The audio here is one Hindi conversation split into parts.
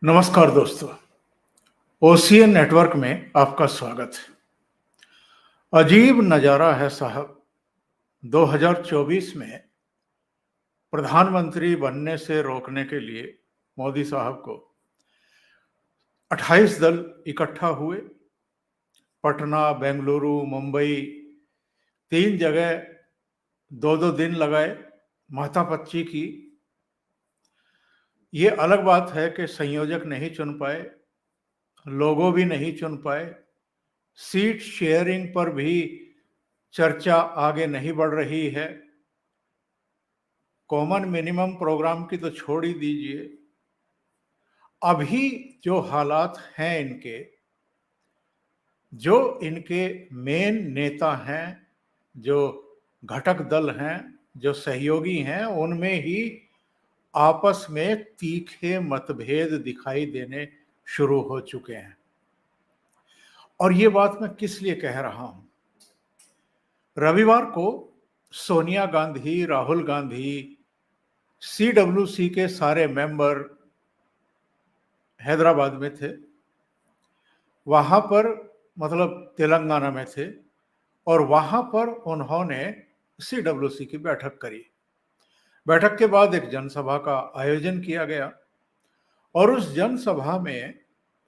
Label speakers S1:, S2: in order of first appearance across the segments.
S1: नमस्कार दोस्तों, ओशियन नेटवर्क में आपका स्वागत है। अजीब नज़ारा है साहब। 2024 में प्रधानमंत्री बनने से रोकने के लिए मोदी साहब को 28 दल इकट्ठा हुए। पटना, बेंगलुरु, मुंबई, 3 जगह 2-2 दिन लगाए, माथापच्ची की। ये अलग बात है कि संयोजक नहीं चुन पाए, लोगो भी नहीं चुन पाए, सीट शेयरिंग पर भी चर्चा आगे नहीं बढ़ रही है। कॉमन मिनिमम प्रोग्राम की तो छोड़ ही दीजिए। अभी जो हालात हैं जो इनके मेन नेता हैं, जो घटक दल हैं, जो सहयोगी हैं, उनमें ही आपस में तीखे मतभेद दिखाई देने शुरू हो चुके हैं। और ये बात मैं किस लिए कह रहा हूं? रविवार को सोनिया गांधी, राहुल गांधी, CWC के सारे मेंबर हैदराबाद में थे। वहां पर मतलब तेलंगाना में थे, और वहां पर उन्होंने CWC की बैठक करी। बैठक के बाद एक जनसभा का आयोजन किया गया, और उस जनसभा में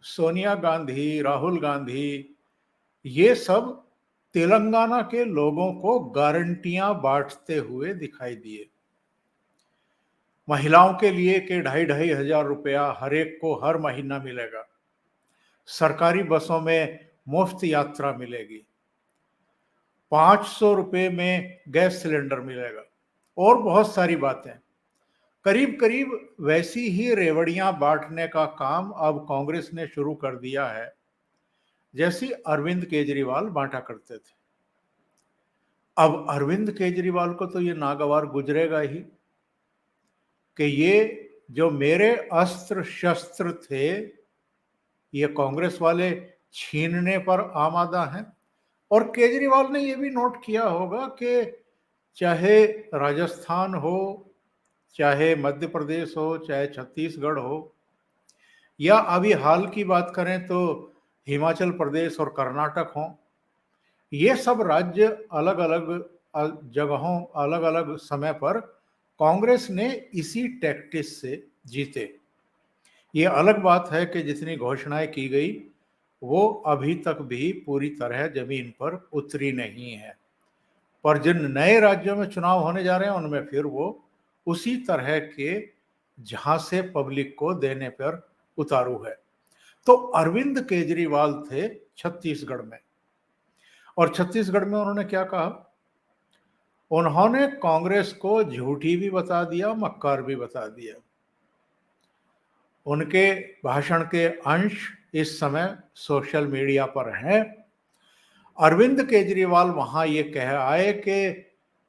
S1: सोनिया गांधी, राहुल गांधी, ये सब तेलंगाना के लोगों को गारंटियां बांटते हुए दिखाई दिए। महिलाओं के लिए के 2,500 रुपया हर एक को हर महीना मिलेगा। सरकारी बसों में मुफ्त यात्रा मिलेगी। 500 रुपये में गैस सिलेंडर मिलेगा, और बहुत सारी बातें। करीब करीब वैसी ही रेवड़ियां बांटने का काम अब कांग्रेस ने शुरू कर दिया है, जैसी अरविंद केजरीवाल बांटा करते थे। अब अरविंद केजरीवाल को तो ये नागवार गुजरेगा ही कि ये जो मेरे अस्त्र शस्त्र थे, ये कांग्रेस वाले छीनने पर आमादा हैं। और केजरीवाल ने ये भी नोट किया होगा कि चाहे राजस्थान हो, चाहे मध्य प्रदेश हो, चाहे छत्तीसगढ़ हो, या अभी हाल की बात करें तो हिमाचल प्रदेश और कर्नाटक हो, ये सब राज्य अलग अलग जगहों, अलग अलग समय पर कांग्रेस ने इसी टैक्टिस से जीते। ये अलग बात है कि जितनी घोषणाएं की गई वो अभी तक भी पूरी तरह जमीन पर उतरी नहीं है, पर जिन नए राज्यों में चुनाव होने जा रहे हैं उनमें फिर वो उसी तरह के झांसे पब्लिक को देने पर उतारू है। तो अरविंद केजरीवाल थे छत्तीसगढ़ में, और छत्तीसगढ़ में उन्होंने क्या कहा? उन्होंने कांग्रेस को झूठी भी बता दिया, मक्कार भी बता दिया। उनके भाषण के अंश इस समय सोशल मीडिया पर हैं। अरविंद केजरीवाल वहां ये कह आए कि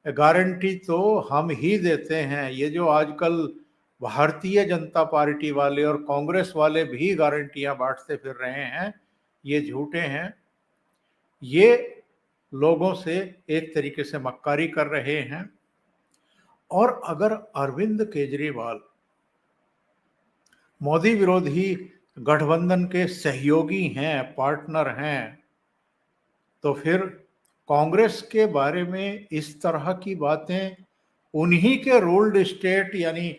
S1: गारंटी तो हम ही देते हैं। ये जो आजकल भारतीय जनता पार्टी वाले और कांग्रेस वाले भी गारंटियां बांटते फिर रहे हैं, ये झूठे हैं। ये लोगों से एक तरीके से मक्कारी कर रहे हैं। और अगर अरविंद केजरीवाल मोदी विरोधी गठबंधन के सहयोगी हैं, पार्टनर हैं, तो फिर कांग्रेस के बारे में इस तरह की बातें उन्हीं के रूल्ड स्टेट यानी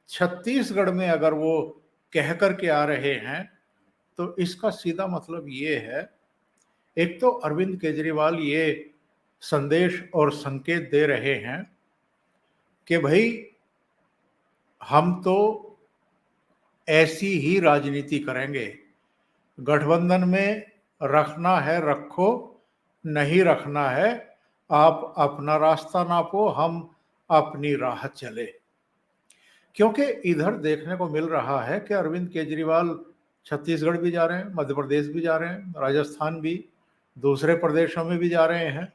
S1: छत्तीसगढ़ में अगर वो कह कर के आ रहे हैं, तो इसका सीधा मतलब ये है, एक तो अरविंद केजरीवाल ये संदेश और संकेत दे रहे हैं कि भाई हम तो ऐसी ही राजनीति करेंगे। गठबंधन में रखना है रखो, नहीं रखना है आप अपना रास्ता नापो, हम अपनी राह चले। क्योंकि इधर देखने को मिल रहा है कि अरविंद केजरीवाल छत्तीसगढ़ भी जा रहे हैं, मध्य प्रदेश भी जा रहे हैं, राजस्थान भी, दूसरे प्रदेशों में भी जा रहे हैं।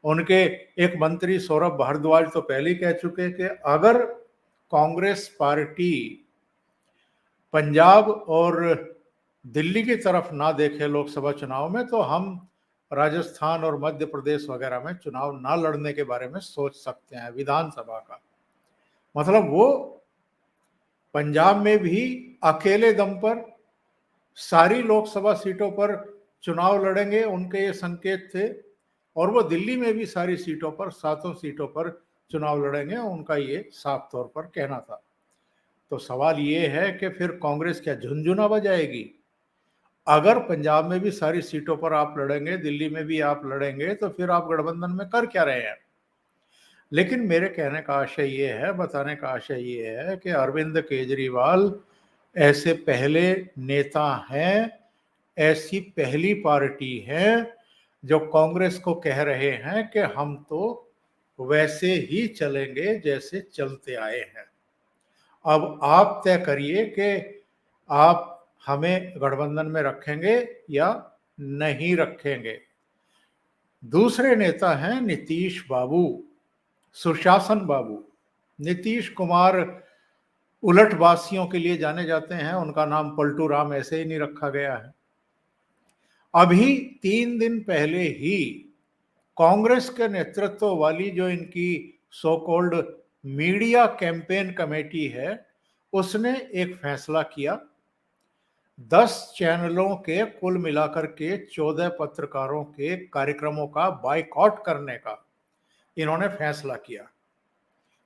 S1: उनके एक मंत्री सौरभ भारद्वाज तो पहले ही कह चुके कि अगर कांग्रेस पार्टी पंजाब और दिल्ली की तरफ ना देखे लोकसभा चुनाव में, तो हम राजस्थान और मध्य प्रदेश वगैरह में चुनाव ना लड़ने के बारे में सोच सकते हैं, विधानसभा का। मतलब वो पंजाब में भी अकेले दम पर सारी लोकसभा सीटों पर चुनाव लड़ेंगे, उनके ये संकेत थे। और वो दिल्ली में भी सारी सीटों पर, 7 सीटों पर चुनाव लड़ेंगे, उनका ये साफ तौर पर कहना था। तो सवाल ये है कि फिर कांग्रेस क्या झुनझुना बजाएगी? अगर पंजाब में भी सारी सीटों पर आप लड़ेंगे, दिल्ली में भी आप लड़ेंगे, तो फिर आप गठबंधन में कर क्या रहे हैं? लेकिन मेरे कहने का आशय ये है, बताने का आशय ये है कि अरविंद केजरीवाल ऐसे पहले नेता हैं, ऐसी पहली पार्टी है जो कांग्रेस को कह रहे हैं कि हम तो वैसे ही चलेंगे जैसे चलते आए हैं। अब आप तय करिए कि आप हमें गठबंधन में रखेंगे या नहीं रखेंगे। दूसरे नेता हैं नीतीश बाबू, सुशासन बाबू। नीतीश कुमार उलटवासियों के लिए जाने जाते हैं, उनका नाम पलटू राम ऐसे ही नहीं रखा गया है। अभी 3 दिन पहले ही कांग्रेस के नेतृत्व वाली जो इनकी so called media campaign committee है, उसने एक फैसला किया। 10 चैनलों के कुल मिलाकर के 14 पत्रकारों के कार्यक्रमों का बायकॉट करने का इन्होंने फैसला किया।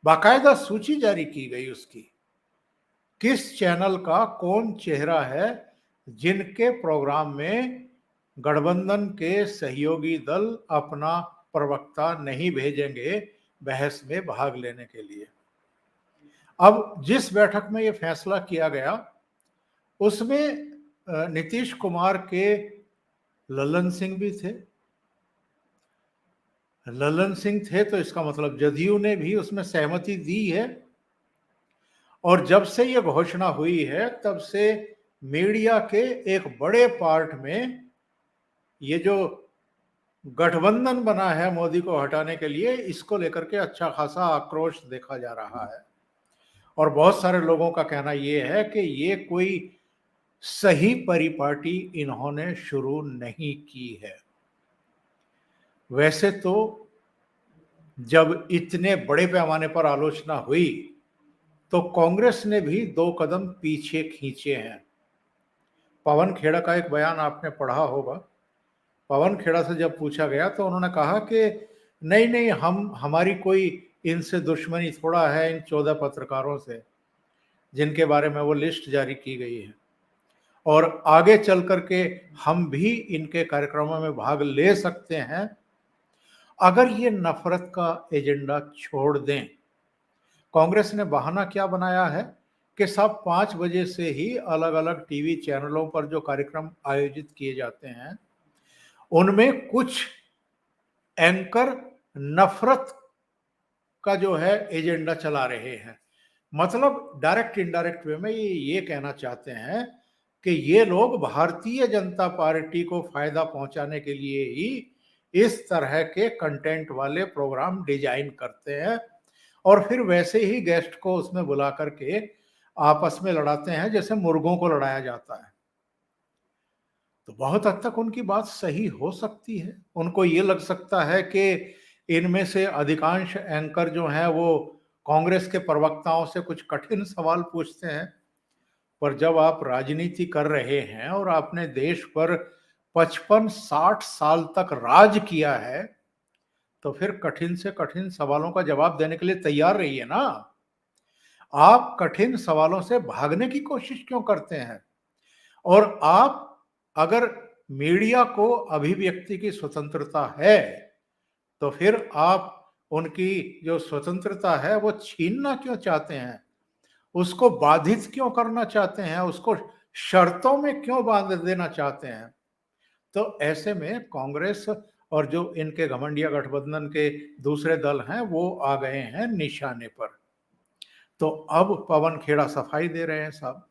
S1: बाकायदा सूची जारी की गई उसकी, किस चैनल का कौन चेहरा है जिनके प्रोग्राम में गठबंधन के सहयोगी दल अपना प्रवक्ता नहीं भेजेंगे बहस में भाग लेने के लिए। अब जिस बैठक में यह फैसला किया गया, उसमें नीतीश कुमार के ललन सिंह भी थे। ललन सिंह थे तो इसका मतलब जदयू ने भी उसमें सहमति दी है। और जब से यह घोषणा हुई है, तब से मीडिया के एक बड़े पार्ट में ये जो गठबंधन बना है मोदी को हटाने के लिए, इसको लेकर के अच्छा खासा आक्रोश देखा जा रहा है। और बहुत सारे लोगों का कहना यह है कि ये कोई सही परिपाटी इन्होंने शुरू नहीं की है। वैसे तो जब इतने बड़े पैमाने पर आलोचना हुई तो कांग्रेस ने भी 2 कदम पीछे खींचे हैं। पवन खेड़ा का एक बयान आपने पढ़ा होगा। पवन खेड़ा से जब पूछा गया तो उन्होंने कहा कि नहीं नहीं, हमारी कोई इनसे दुश्मनी थोड़ा है, इन 14 पत्रकारों से जिनके बारे में वो लिस्ट जारी की गई है, और आगे चल करके हम भी इनके कार्यक्रमों में भाग ले सकते हैं अगर ये नफरत का एजेंडा छोड़ दें। कांग्रेस ने बहाना क्या बनाया है कि सब 5 बजे से ही अलग अलग टीवी चैनलों पर जो कार्यक्रम आयोजित किए जाते हैं, उनमें कुछ एंकर नफरत का जो है एजेंडा चला रहे हैं। मतलब डायरेक्ट इनडायरेक्ट वे में ये कहना चाहते हैं कि ये लोग भारतीय जनता पार्टी को फायदा पहुंचाने के लिए ही इस तरह के कंटेंट वाले प्रोग्राम डिजाइन करते हैं, और फिर वैसे ही गेस्ट को उसमें बुला करके आपस में लड़ाते हैं जैसे मुर्गों को लड़ाया जाता है। तो बहुत हद तक उनकी बात सही हो सकती है। उनको ये लग सकता है कि इनमें से अधिकांश एंकर जो हैं वो कांग्रेस के प्रवक्ताओं से कुछ कठिन सवाल पूछते हैं, पर जब आप राजनीति कर रहे हैं और आपने देश पर 55-60 साल तक राज किया है, तो फिर कठिन से कठिन सवालों का जवाब देने के लिए तैयार रहिए ना। आप कठिन सवालों से भागने की कोशिश क्यों करते हैं? और आप अगर मीडिया को अभिव्यक्ति की स्वतंत्रता है, तो फिर आप उनकी जो स्वतंत्रता है वो छीनना क्यों चाहते हैं? उसको बाधित क्यों करना चाहते हैं? उसको शर्तों में क्यों बांध देना चाहते हैं? तो ऐसे में कांग्रेस और जो इनके घमंडिया गठबंधन के दूसरे दल हैं, वो आ गए हैं निशाने पर। तो अब पवन खेड़ा सफाई दे रहे हैं साहब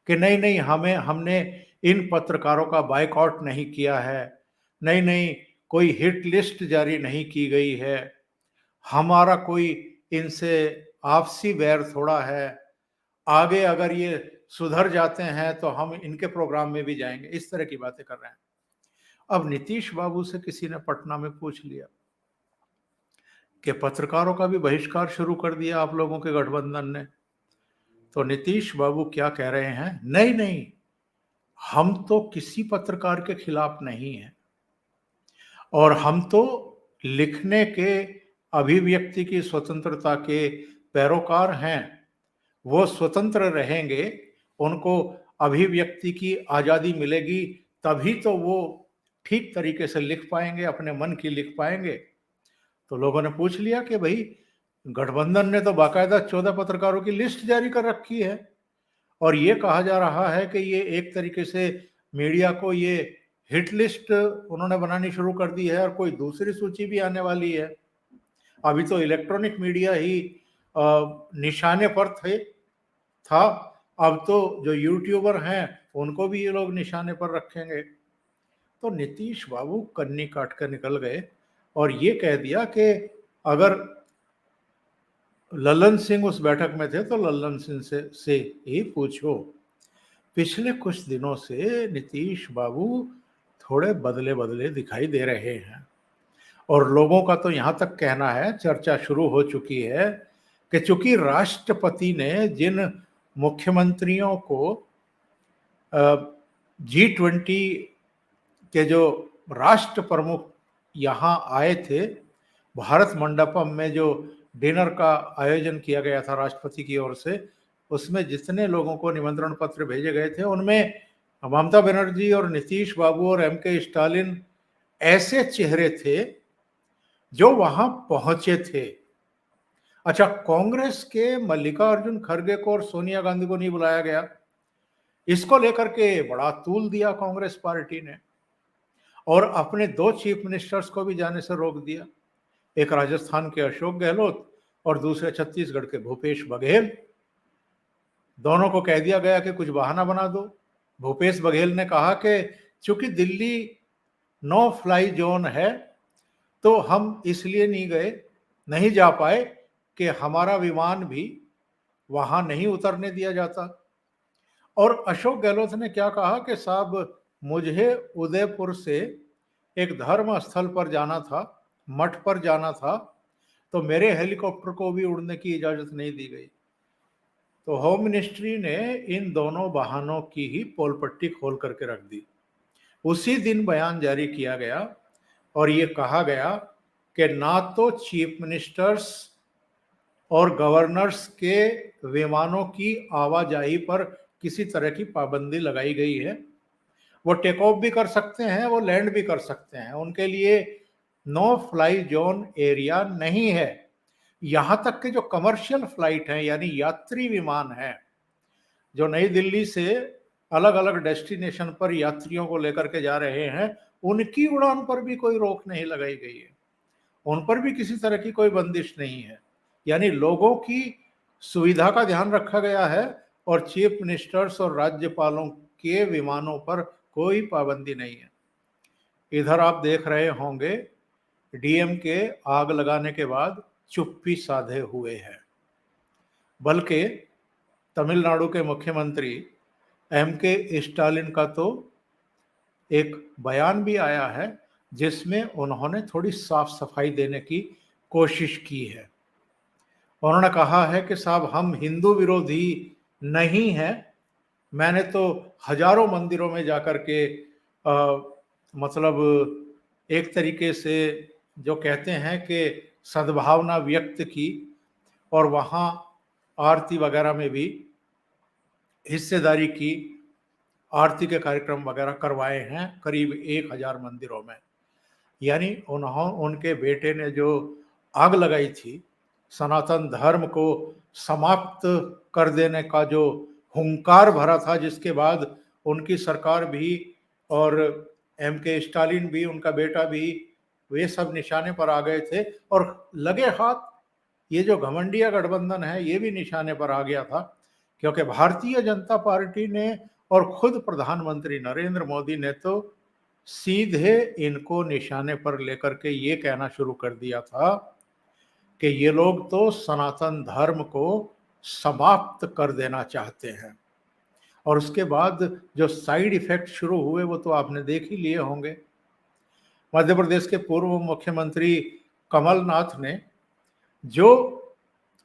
S1: कि नहीं नहीं, हमने इन पत्रकारों का बायकॉट नहीं किया है, नहीं नहीं, कोई हिट लिस्ट जारी नहीं की गई है, हमारा कोई इनसे आपसी वैर थोड़ा है, आगे अगर ये सुधर जाते हैं तो हम इनके प्रोग्राम में भी जाएंगे, इस तरह की बातें कर रहे हैं। अब नीतीश बाबू से किसी ने पटना में पूछ लिया कि पत्रकारों का भी बहिष्कार शुरू कर दिया आप लोगों के गठबंधन ने, तो नीतीश बाबू क्या कह रहे हैं, नहीं नहीं, हम तो किसी पत्रकार के खिलाफ नहीं हैं और हम तो लिखने के, अभिव्यक्ति की स्वतंत्रता के पैरोकार हैं। वो स्वतंत्र रहेंगे, उनको अभिव्यक्ति की आज़ादी मिलेगी, तभी तो वो ठीक तरीके से लिख पाएंगे, अपने मन की लिख पाएंगे। तो लोगों ने पूछ लिया कि भाई, गठबंधन ने तो बाकायदा 14 पत्रकारों की लिस्ट जारी कर रखी है और ये कहा जा रहा है कि ये एक तरीके से मीडिया को ये हिट लिस्ट उन्होंने बनानी शुरू कर दी है और कोई दूसरी सूची भी आने वाली है। अभी तो इलेक्ट्रॉनिक मीडिया ही निशाने पर था, अब तो जो यूट्यूबर हैं उनको भी ये लोग निशाने पर रखेंगे। तो नीतीश बाबू कन्नी काट कर निकल गए और ये कह दिया कि अगर लल्लन सिंह उस बैठक में थे तो लल्लन सिंह से ही पूछो। पिछले कुछ दिनों से नीतीश बाबू थोड़े बदले बदले दिखाई दे रहे हैं और लोगों का तो यहाँ तक कहना है, चर्चा शुरू हो चुकी है कि चूंकि राष्ट्रपति ने जिन मुख्यमंत्रियों को G20 के जो राष्ट्र प्रमुख यहाँ आए थे, भारत मंडपम में जो डिनर का आयोजन किया गया था राष्ट्रपति की ओर से, उसमें जितने लोगों को निमंत्रण पत्र भेजे गए थे उनमें ममता बनर्जी और नीतीश बाबू और M.K. स्टालिन ऐसे चेहरे थे जो वहां पहुंचे थे। अच्छा, कांग्रेस के मल्लिकार्जुन खड़गे को और सोनिया गांधी को नहीं बुलाया गया, इसको लेकर के बड़ा तूल दिया कांग्रेस पार्टी ने और अपने 2 चीफ मिनिस्टर्स को भी जाने से रोक दिया, एक राजस्थान के अशोक गहलोत और दूसरे छत्तीसगढ़ के भूपेश बघेल। दोनों को कह दिया गया कि कुछ बहाना बना दो। भूपेश बघेल ने कहा कि चूंकि दिल्ली नो फ्लाई जोन है तो हम इसलिए नहीं जा पाए कि हमारा विमान भी वहां नहीं उतरने दिया जाता। और अशोक गहलोत ने क्या कहा कि साहब, मुझे उदयपुर से एक धर्म स्थल पर जाना था, मठ पर जाना था, तो मेरे हेलीकॉप्टर को भी उड़ने की इजाजत नहीं दी गई। तो होम मिनिस्ट्री ने इन दोनों बहानों की ही पोल पट्टी खोल करके रख दी। उसी दिन बयान जारी किया गया और ये कहा गया कि ना तो चीफ मिनिस्टर्स और गवर्नर्स के विमानों की आवाजाही पर किसी तरह की पाबंदी लगाई गई है। वो टेक ऑफ भी कर सकते हैं, वो लैंड भी कर सकते हैं, उनके लिए नो फ्लाई जोन एरिया नहीं है। यहां तक कि जो कमर्शियल फ्लाइट हैं, यानी यात्री विमान हैं, जो नई दिल्ली से अलग अलग डेस्टिनेशन पर यात्रियों को लेकर के जा रहे हैं, उनकी उड़ान पर भी कोई रोक नहीं लगाई गई है, उन पर भी किसी तरह की कोई बंदिश नहीं है। यानी लोगों की सुविधा का ध्यान रखा गया है और चीफ मिनिस्टर्स और राज्यपालों के विमानों पर कोई पाबंदी नहीं है। इधर आप देख रहे होंगे डीएमके आग लगाने के बाद चुप्पी साधे हुए है, बल्कि तमिलनाडु के मुख्यमंत्री M.K. स्टालिन का तो एक बयान भी आया है जिसमें उन्होंने थोड़ी साफ सफाई देने की कोशिश की है। उन्होंने कहा है कि साहब, हम हिंदू विरोधी नहीं हैं, मैंने तो हजारों मंदिरों में जाकर के मतलब एक तरीके से जो कहते हैं कि सद्भावना व्यक्त की और वहाँ आरती वगैरह में भी हिस्सेदारी की, आरती के कार्यक्रम वगैरह करवाए हैं करीब 1000 मंदिरों में। यानी उनके बेटे ने जो आग लगाई थी, सनातन धर्म को समाप्त कर देने का जो हुंकार भरा था, जिसके बाद उनकी सरकार भी और M.K. स्टालिन भी, उनका बेटा भी, वे सब निशाने पर आ गए थे और लगे हाथ ये जो घमंडिया गठबंधन है ये भी निशाने पर आ गया था, क्योंकि भारतीय जनता पार्टी ने और खुद प्रधानमंत्री नरेंद्र मोदी ने तो सीधे इनको निशाने पर लेकर के ये कहना शुरू कर दिया था कि ये लोग तो सनातन धर्म को समाप्त कर देना चाहते हैं। और उसके बाद जो साइड इफेक्ट शुरू हुए वो तो आपने देख ही लिए होंगे। मध्य प्रदेश के पूर्व मुख्यमंत्री कमलनाथ ने जो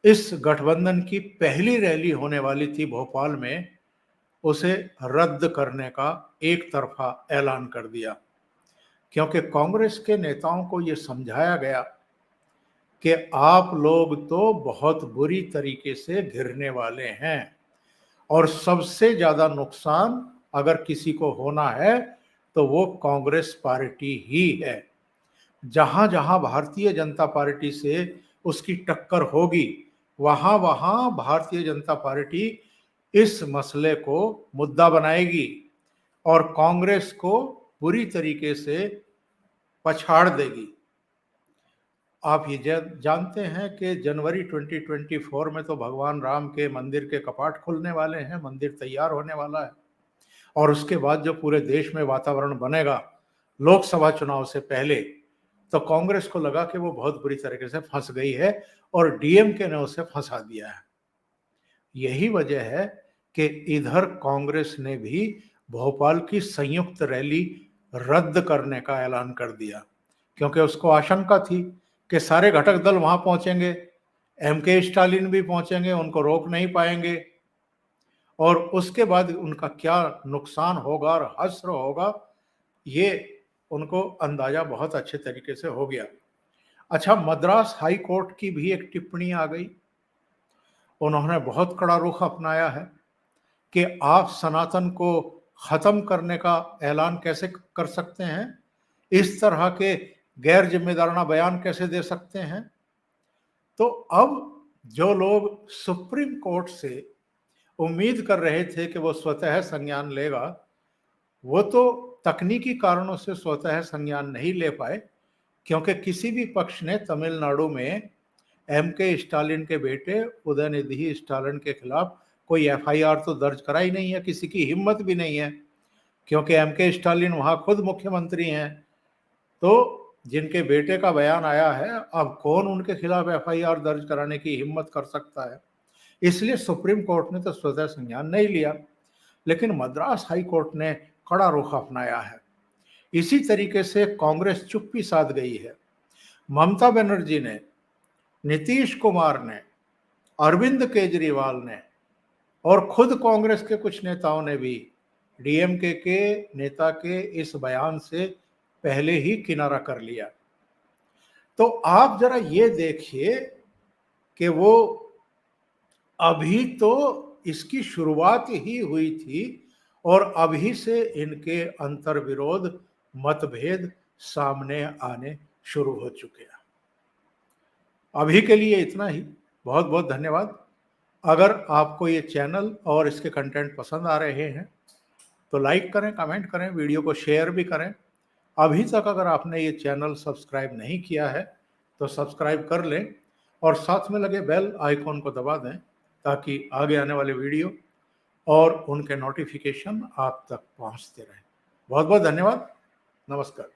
S1: इस गठबंधन की पहली रैली होने वाली थी भोपाल में, उसे रद्द करने का एक तरफा ऐलान कर दिया, क्योंकि कांग्रेस के नेताओं को यह समझाया गया कि आप लोग तो बहुत बुरी तरीके से घिरने वाले हैं और सबसे ज्यादा नुकसान अगर किसी को होना है तो वो कांग्रेस पार्टी ही है। जहां जहां भारतीय जनता पार्टी से उसकी टक्कर होगी, वहां वहां भारतीय जनता पार्टी इस मसले को मुद्दा बनाएगी और कांग्रेस को बुरी तरीके से पछाड़ देगी। आप ये जानते हैं कि जनवरी 2024 में तो भगवान राम के मंदिर के कपाट खुलने वाले हैं, मंदिर तैयार होने वाला है और उसके बाद जो पूरे देश में वातावरण बनेगा लोकसभा चुनाव से पहले, तो कांग्रेस को लगा कि वो बहुत बुरी तरीके से फंस गई है और डीएमके ने उसे फंसा दिया है। यही वजह है कि इधर कांग्रेस ने भी भोपाल की संयुक्त रैली रद्द करने का ऐलान कर दिया, क्योंकि उसको आशंका थी कि सारे घटक दल वहां पहुंचेंगे, एमके स्टालिन भी पहुंचेंगे, उनको रोक नहीं पाएंगे और उसके बाद उनका क्या नुकसान होगा और हश्र होगा, ये उनको अंदाजा बहुत अच्छे तरीके से हो गया। अच्छा, मद्रास हाई कोर्ट की भी एक टिप्पणी आ गई। उन्होंने बहुत कड़ा रुख अपनाया है कि आप सनातन को खत्म करने का ऐलान कैसे कर सकते हैं, इस तरह के गैर जिम्मेदाराना बयान कैसे दे सकते हैं। तो अब जो लोग सुप्रीम कोर्ट से उम्मीद कर रहे थे कि वो स्वतः संज्ञान लेगा, वो तो तकनीकी कारणों से स्वतः संज्ञान नहीं ले पाए, क्योंकि किसी भी पक्ष ने तमिलनाडु में एमके स्टालिन के बेटे उदयनिधि स्टालिन के खिलाफ कोई एफआईआर तो दर्ज कराई नहीं है, किसी की हिम्मत भी नहीं है, क्योंकि एमके स्टालिन वहां खुद मुख्यमंत्री हैं। तो जिनके बेटे का बयान आया है, अब कौन उनके खिलाफ एफआईआर दर्ज कराने की हिम्मत कर सकता है। इसलिए सुप्रीम कोर्ट ने तो स्वतः संज्ञान नहीं लिया, लेकिन मद्रास हाई कोर्ट ने कड़ा रुख अपनाया है। इसी तरीके से कांग्रेस चुप्पी साध गई है। ममता बनर्जी ने, नीतीश कुमार ने, अरविंद केजरीवाल ने और खुद कांग्रेस के कुछ नेताओं ने भी डीएमके के नेता के इस बयान से पहले ही किनारा कर लिया। तो आप जरा ये देखिए कि वो अभी तो इसकी शुरुआत ही हुई थी और अभी से इनके अंतर्विरोध, मतभेद सामने आने शुरू हो चुके हैं। अभी के लिए इतना ही। बहुत बहुत धन्यवाद। अगर आपको ये चैनल और इसके कंटेंट पसंद आ रहे हैं तो लाइक करें, कमेंट करें, वीडियो को शेयर भी करें। अभी तक अगर आपने ये चैनल सब्सक्राइब नहीं किया है तो सब्सक्राइब कर लें और साथ में लगे बेल आइकॉन को दबा दें, ताकि आगे आने वाले वीडियो और उनके नोटिफिकेशन आप तक पहुंचते रहें। बहुत बहुत धन्यवाद। नमस्कार।